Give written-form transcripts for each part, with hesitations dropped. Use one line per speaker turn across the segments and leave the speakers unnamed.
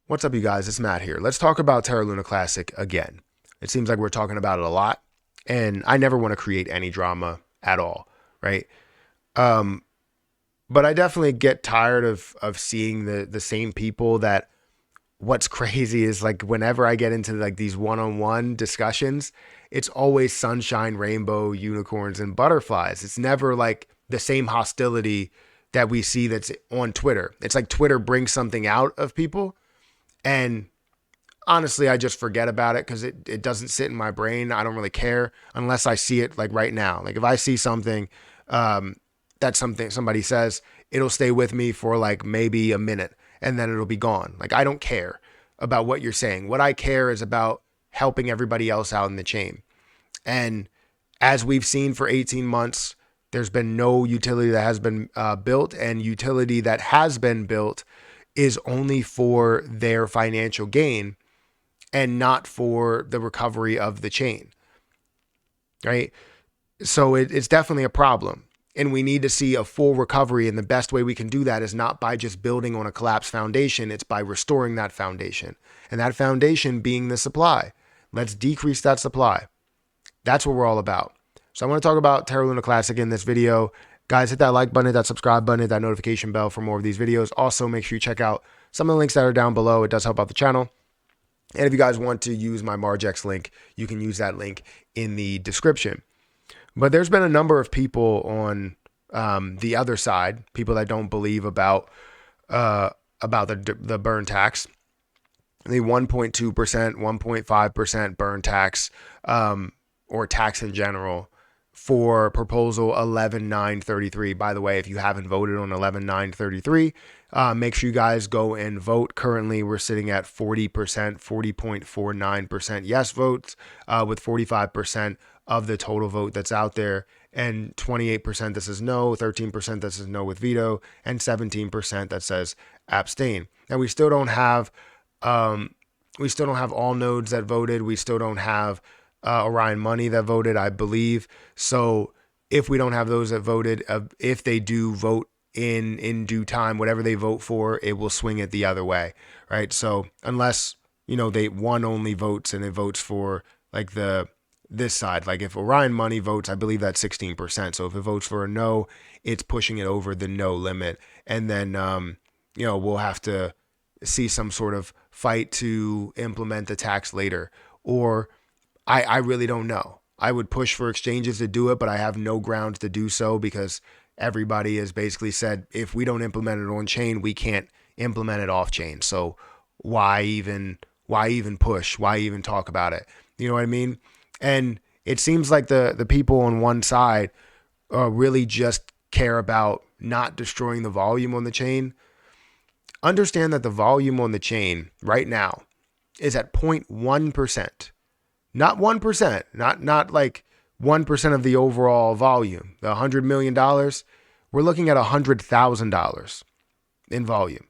What's up, you guys? It's Matt here. Let's talk about Terra Luna Classic again. It seems like we're talking about it a lot, and I never want to create any drama at all, right? Um, but I definitely get tired of seeing the same people that what's crazy is like whenever I get into like these one-on-one discussions, it's always sunshine, rainbow, unicorns, and butterflies. It's never like the same hostility that we see that's on Twitter. It's like Twitter brings something out of people and honestly, I just forget about it because it doesn't sit in my brain. I don't really care unless I see it like right now. Like if I see something um, that somebody says, it'll stay with me for like maybe a minute and then it'll be gone. Like I don't care about what you're saying. What I care is about helping everybody else out in the chain. And as we've seen for 18 months, there's been no utility that has been built, and utility that has been built is only for their financial gain and not for the recovery of the chain, right? So it's definitely a problem. And we need to see a full recovery. And the best way we can do that is not by just building on a collapsed foundation. It's by restoring that foundation. And that foundation being the supply. Let's decrease that supply. That's what we're all about. So I want to talk about Terra Luna Classic in this video. Guys, hit that like button, hit that subscribe button, hit that notification bell for more of these videos. Also, make sure you check out some of the links that are down below. It does help out the channel. And if you guys want to use my Margex link, you can use that link in the description. But there's been a number of people on the other side, people that don't believe about the burn tax, the 1.2%, 1.5% burn tax, or tax in general for proposal 11933. By the way, if you haven't voted on 11933, make sure you guys go and vote. Currently, we're sitting at 40%, 40.49% yes votes, with 45% of the total vote that's out there, and 28% that says no, 13% that says no with veto, and 17% that says abstain. And we still don't have all nodes that voted. We still don't have Orion Money that voted, I believe. So if we don't have those that voted, if they do vote in due time, whatever they vote for, it will swing it the other way, right? So unless, they one only votes and it votes for like this side, like if Orion Money votes, I believe that's 16%. So if it votes for a no, it's pushing it over the no limit. And then, we'll have to see some sort of fight to implement the tax later. Or I really don't know. I would push for exchanges to do it, but I have no grounds to do so because everybody has basically said if we don't implement it on chain, we can't implement it off chain. So why even push? Why even talk about it? You know what I mean? And it seems like the people on one side really just care about not destroying the volume on the chain. Understand that the volume on the chain right now is at 0.1%. Not 1%, not like 1% of the overall volume. The $100 million, we're looking at $100,000 in volume.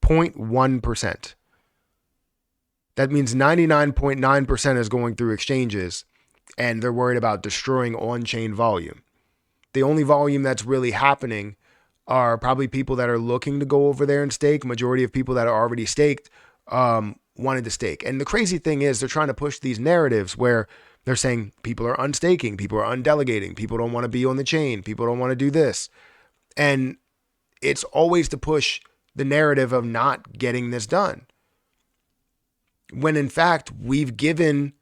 0.1%. That means 99.9% is going through exchanges, and they're worried about destroying on-chain volume. The only volume that's really happening are probably people that are looking to go over there and stake. Majority of people that are already staked wanted to stake. And the crazy thing is they're trying to push these narratives where they're saying people are unstaking, people are undelegating, people don't want to be on the chain, people don't want to do this. And it's always to push the narrative of not getting this done. When in fact, we've given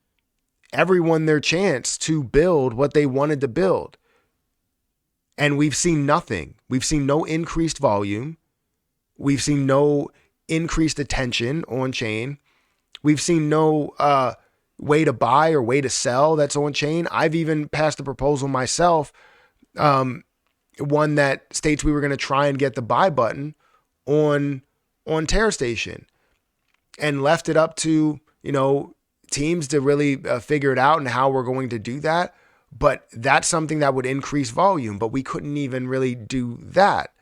everyone their chance to build what they wanted to build. And we've seen nothing. We've seen no increased volume. We've seen no increased attention on chain. We've seen no way to buy or way to sell that's on chain. I've even passed a proposal myself, one that states we were going to try and get the buy button on Terra Station, and left it up to teams to really figure it out and how we're going to do that. But that's something that would increase volume, but we couldn't even really do that.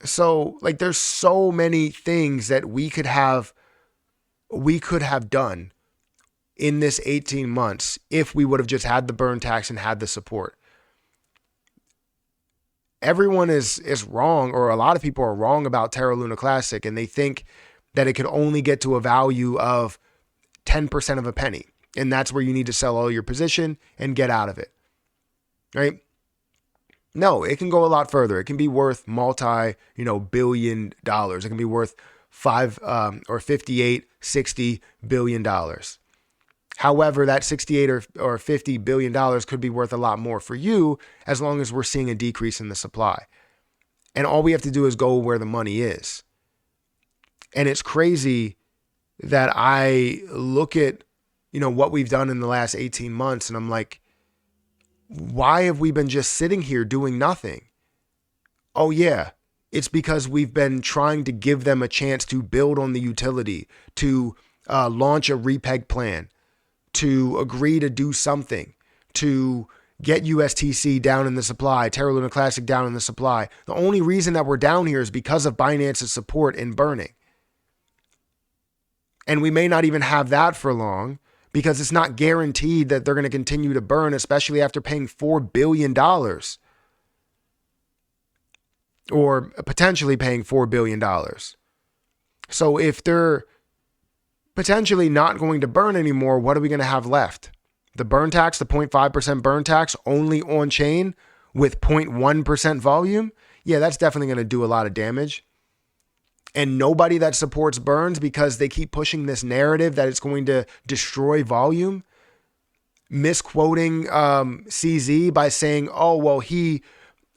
So like there's so many things that we could have done in this 18 months if we would have just had the burn tax and had the support. Everyone is wrong, or a lot of people are wrong about Terra Luna Classic, and they think that it could only get to a value of 10% of a penny. And that's where you need to sell all your position and get out of it, right? No, it can go a lot further. It can be worth $multi-billion. It can be worth 58, $60 billion. However, that 68 or $50 billion could be worth a lot more for you as long as we're seeing a decrease in the supply. And all we have to do is go where the money is. And it's crazy that I look at, what we've done in the last 18 months and I'm like, why have we been just sitting here doing nothing? Oh yeah, it's because we've been trying to give them a chance to build on the utility, to launch a repeg plan, to agree to do something, to get USTC down in the supply, Terra Luna Classic down in the supply. The only reason that we're down here is because of Binance's support in burning. And we may not even have that for long because it's not guaranteed that they're going to continue to burn, especially after paying $4 billion or potentially paying $4 billion. So if they're potentially not going to burn anymore, what are we going to have left? The burn tax, the 0.5% burn tax only on chain with 0.1% volume? Yeah, that's definitely going to do a lot of damage. And nobody that supports burns, because they keep pushing this narrative that it's going to destroy volume, misquoting CZ by saying, oh, well, he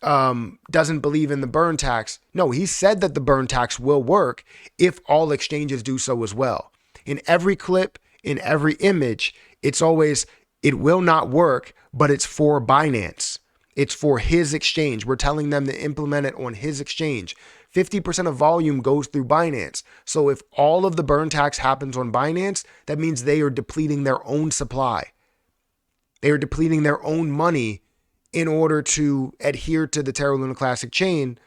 doesn't believe in the burn tax. No, he said that the burn tax will work if all exchanges do so as well. In every clip, in every image, it's always, it will not work, but it's for Binance. It's for his exchange. We're telling them to implement it on his exchange. 50% of volume goes through Binance. So if all of the burn tax happens on Binance, that means they are depleting their own supply. They are depleting their own money in order to adhere to the Terra Luna Classic chain,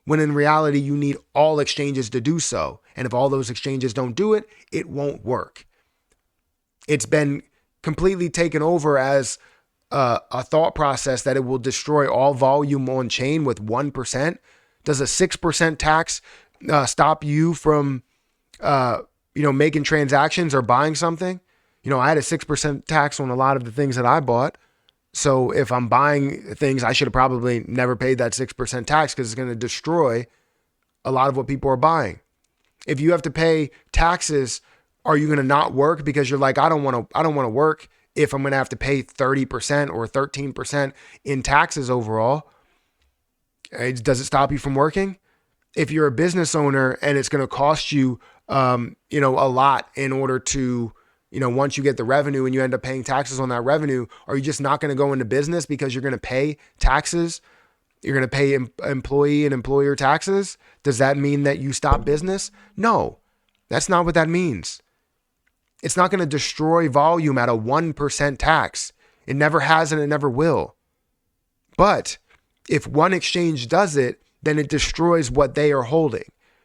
when in reality, you need all exchanges to do so. And if all those exchanges don't do it, it won't work. It's been completely taken over as a thought process that it will destroy all volume on chain with 1%. Does a 6% tax stop you from, making transactions or buying something? I had a 6% tax on a lot of the things that I bought. So if I'm buying things, I should have probably never paid that 6% tax because it's going to destroy a lot of what people are buying. If you have to pay taxes, are you going to not work because you're like, I don't want to work if I'm going to have to pay 30% or 13% in taxes overall? Does it stop you from working? If you're a business owner and it's going to cost you, a lot in order to, once you get the revenue and you end up paying taxes on that revenue, are you just not going to go into business because you're going to pay taxes? You're going to pay employee and employer taxes? Does that mean that you stop business? No, that's not what that means. It's not going to destroy volume at a 1% tax. It never has and it never will. But if one exchange does it, then it destroys what they are holding,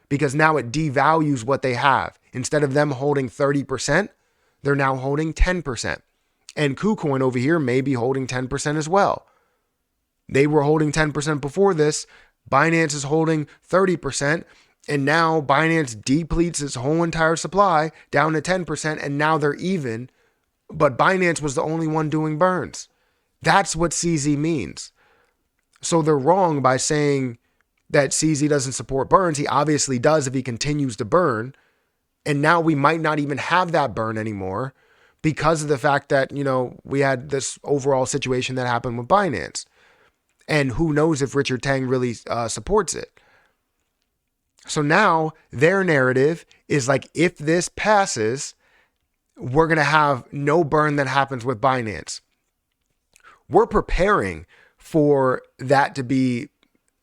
because now it devalues what they have. Instead of them holding 30%, they're now holding 10%. And KuCoin over here may be holding 10% as well. They were holding 10% before this. Binance is holding 30%. And now Binance depletes its whole entire supply down to 10%. And now they're even. But Binance was the only one doing burns. That's what CZ means. So they're wrong by saying that CZ doesn't support burns. He obviously does if he continues to burn. And now we might not even have that burn anymore because of the fact that, we had this overall situation that happened with Binance. And who knows if Richard Tang really supports it. So now their narrative is like, if this passes, we're going to have no burn that happens with Binance. We're preparing for that to be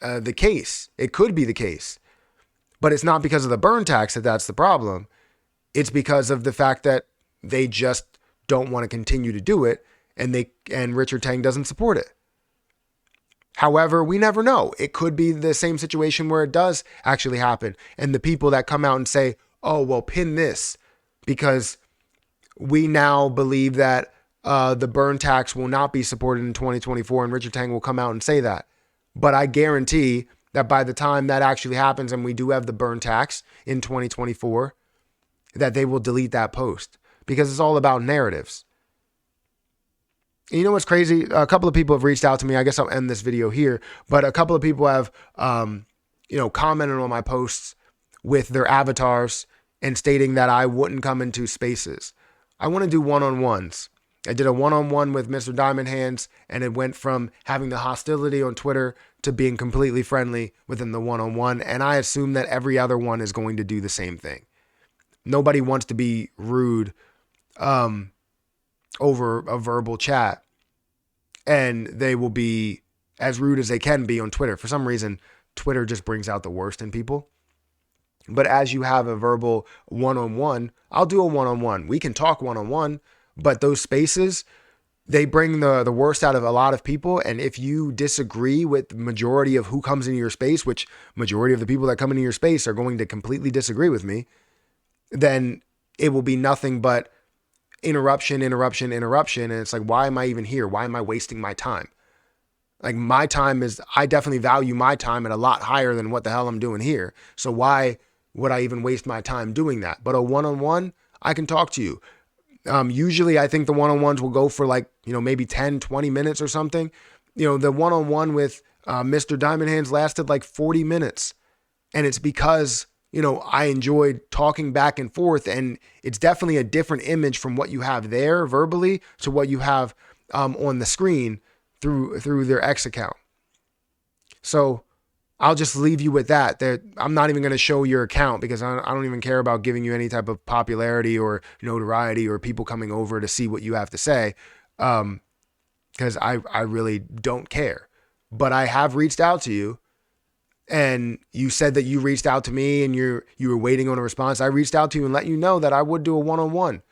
the case. It could be the case, but it's not because of the burn tax that's the problem. It's because of the fact that they just don't want to continue to do it, and Richard Tang doesn't support it. However, we never know. It could be the same situation where it does actually happen, and the people that come out and say, "Oh, well, pin this," because we now believe that the burn tax will not be supported in 2024, and Richard Tang will come out and say that. But I guarantee that by the time that actually happens and we do have the burn tax in 2024, that they will delete that post because it's all about narratives. And you know what's crazy? A couple of people have reached out to me. I guess I'll end this video here, but a couple of people have, commented on my posts with their avatars and stating that I wouldn't come into spaces. I want to do one-on-ones. I did a one-on-one with Mr. Diamond Hands, and it went from having the hostility on Twitter to being completely friendly within the one-on-one. And I assume that every other one is going to do the same thing. Nobody wants to be rude over a verbal chat, and they will be as rude as they can be on Twitter. For some reason, Twitter just brings out the worst in people. But as you have a verbal one-on-one, I'll do a one-on-one. We can talk one-on-one, but those spaces, they bring the worst out of a lot of people. And if you disagree with the majority of who comes into your space, which majority of the people that come into your space are going to completely disagree with me, then it will be nothing but interruption. And it's like, why am I even here? Why am I wasting my time? Like, my time I definitely value my time at a lot higher than what the hell I'm doing here. So why would I even waste my time doing that? But a one-on-one, I can talk to you. Usually I think the one-on-ones will go for maybe 10, 20 minutes or something. The one-on-one with Mr. Diamond Hands lasted like 40 minutes. And it's because, I enjoyed talking back and forth, and it's definitely a different image from what you have there verbally to what you have on the screen through their X account. So I'll just leave you with that. I'm not even going to show your account because I don't even care about giving you any type of popularity or notoriety or people coming over to see what you have to say, because I really don't care. But I have reached out to you, and you said that you reached out to me and you were waiting on a response. I reached out to you and let you know that I would do a one-on-one.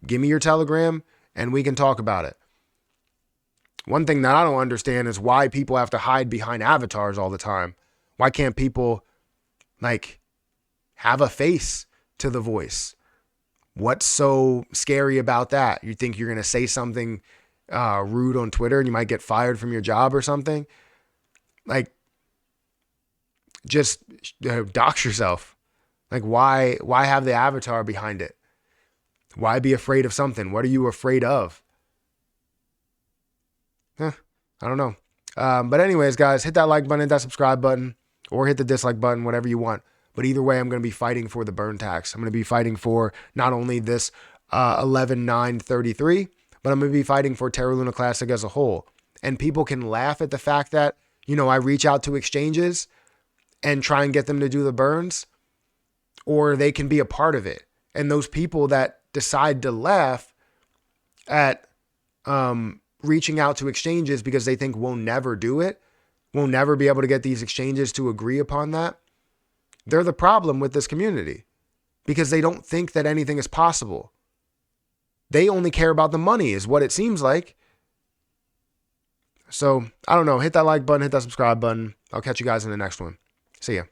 Give me your Telegram and we can talk about it. One thing that I don't understand is why people have to hide behind avatars all the time. Why can't people have a face to the voice? What's so scary about that? You think you're going to say something rude on Twitter and you might get fired from your job or something? Just dox yourself. Why have the avatar behind it? Why be afraid of something? What are you afraid of? I don't know. But anyways, guys, hit that like button, hit that subscribe button, or hit the dislike button, whatever you want. But either way, I'm going to be fighting for the burn tax. I'm going to be fighting for not only this 11.933, but I'm going to be fighting for Terra Luna Classic as a whole. And people can laugh at the fact that, I reach out to exchanges and try and get them to do the burns, or they can be a part of it. And those people that decide to laugh at reaching out to exchanges because they think we'll never do it, we'll never be able to get these exchanges to agree upon that, they're the problem with this community because they don't think that anything is possible. They only care about the money is what it seems like. So I don't know. Hit that like button, hit that subscribe button. I'll catch you guys in the next one. See ya.